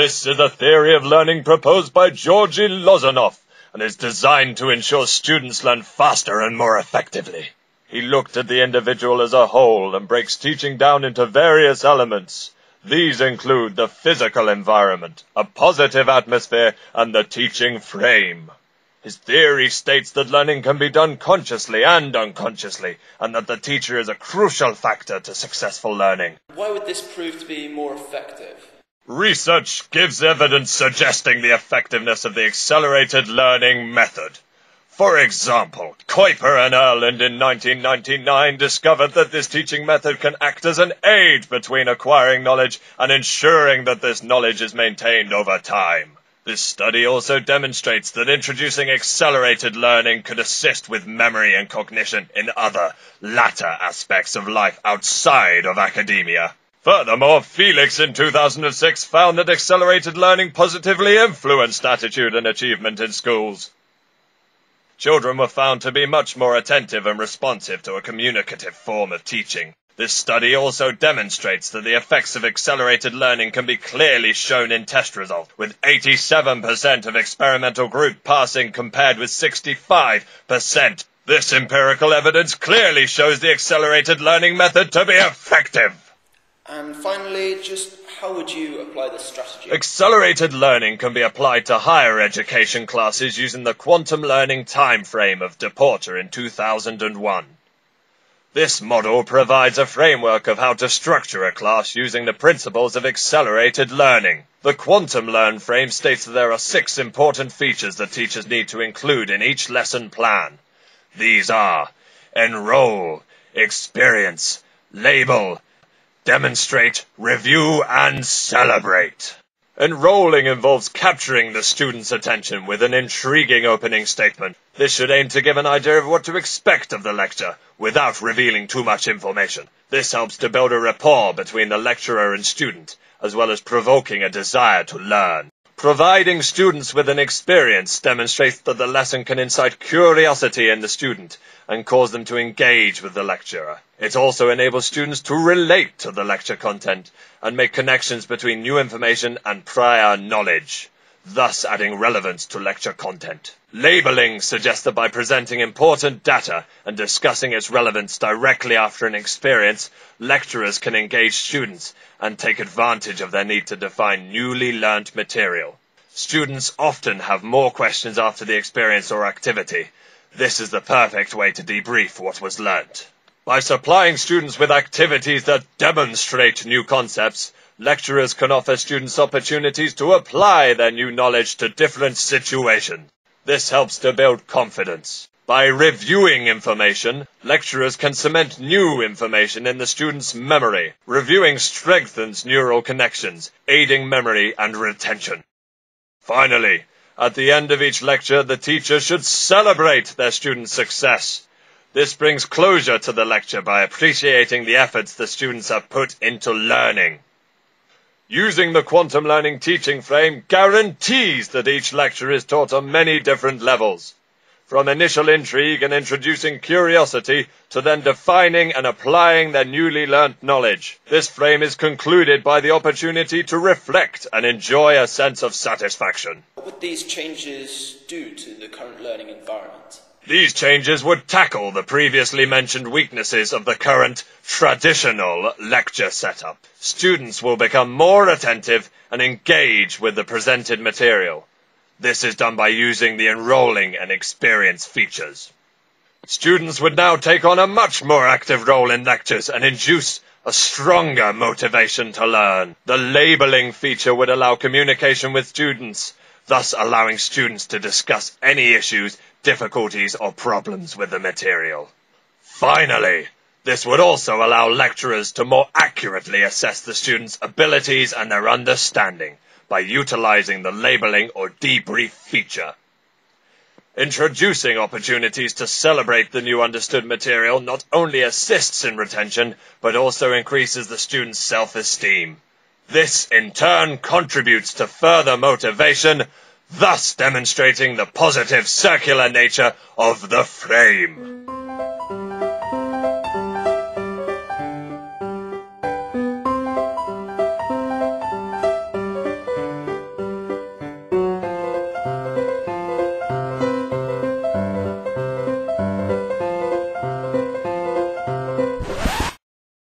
This is a theory of learning proposed by Georgy Lozanoff and is designed to ensure students learn faster and more effectively. He looked at the individual as a whole and breaks teaching down into various elements. These include the physical environment, a positive atmosphere, and the teaching frame. His theory states that learning can be done consciously and unconsciously, and that the teacher is a crucial factor to successful learning. Why would this prove to be more effective? Research gives evidence suggesting the effectiveness of the accelerated learning method. For example, Kuiper and Erland in 1999 discovered that this teaching method can act as an aid between acquiring knowledge and ensuring that this knowledge is maintained over time. This study also demonstrates that introducing accelerated learning could assist with memory and cognition in other, latter aspects of life outside of academia. Furthermore, Felix in 2006 found that accelerated learning positively influenced attitude and achievement in schools. Children were found to be much more attentive and responsive to a communicative form of teaching. This study also demonstrates that the effects of accelerated learning can be clearly shown in test results, with 87% of experimental group passing compared with 65%. This empirical evidence clearly shows the accelerated learning method to be effective. And finally, just how would you apply this strategy? Accelerated learning can be applied to higher education classes using the quantum learning time frame of DePorter in 2001. This model provides a framework of how to structure a class using the principles of accelerated learning. The quantum learn frame states that there are 6 important features that teachers need to include in each lesson plan. These are enroll, experience, label, demonstrate, review, and celebrate. Enrolling involves capturing the student's attention with an intriguing opening statement. This should aim to give an idea of what to expect of the lecture, without revealing too much information. This helps to build a rapport between the lecturer and student, as well as provoking a desire to learn. Providing students with an experience demonstrates that the lesson can incite curiosity in the student and cause them to engage with the lecturer. It also enables students to relate to the lecture content and make connections between new information and prior knowledge, thus adding relevance to lecture content. Labeling suggests that by presenting important data and discussing its relevance directly after an experience, lecturers can engage students and take advantage of their need to define newly learnt material. Students often have more questions after the experience or activity. This is the perfect way to debrief what was learnt. By supplying students with activities that demonstrate new concepts, lecturers can offer students opportunities to apply their new knowledge to different situations. This helps to build confidence. By reviewing information, lecturers can cement new information in the student's memory. Reviewing strengthens neural connections, aiding memory and retention. Finally, at the end of each lecture, the teacher should celebrate their student's success. This brings closure to the lecture by appreciating the efforts the students have put into learning. Using the quantum learning teaching frame guarantees that each lecture is taught on many different levels, from initial intrigue and introducing curiosity to then defining and applying their newly learnt knowledge. This frame is concluded by the opportunity to reflect and enjoy a sense of satisfaction. What would these changes do to the current learning environment? These changes would tackle the previously mentioned weaknesses of the current traditional lecture setup. Students will become more attentive and engage with the presented material. This is done by using the enrolling and experience features. Students would now take on a much more active role in lectures and induce a stronger motivation to learn. The labeling feature would allow communication with students, thus allowing students to discuss any issues, difficulties, or problems with the material. Finally, this would also allow lecturers to more accurately assess the students' abilities and their understanding by utilizing the labeling or debrief feature. Introducing opportunities to celebrate the new understood material not only assists in retention, but also increases the student's self-esteem. This, in turn, contributes to further motivation, thus demonstrating the positive circular nature of the frame.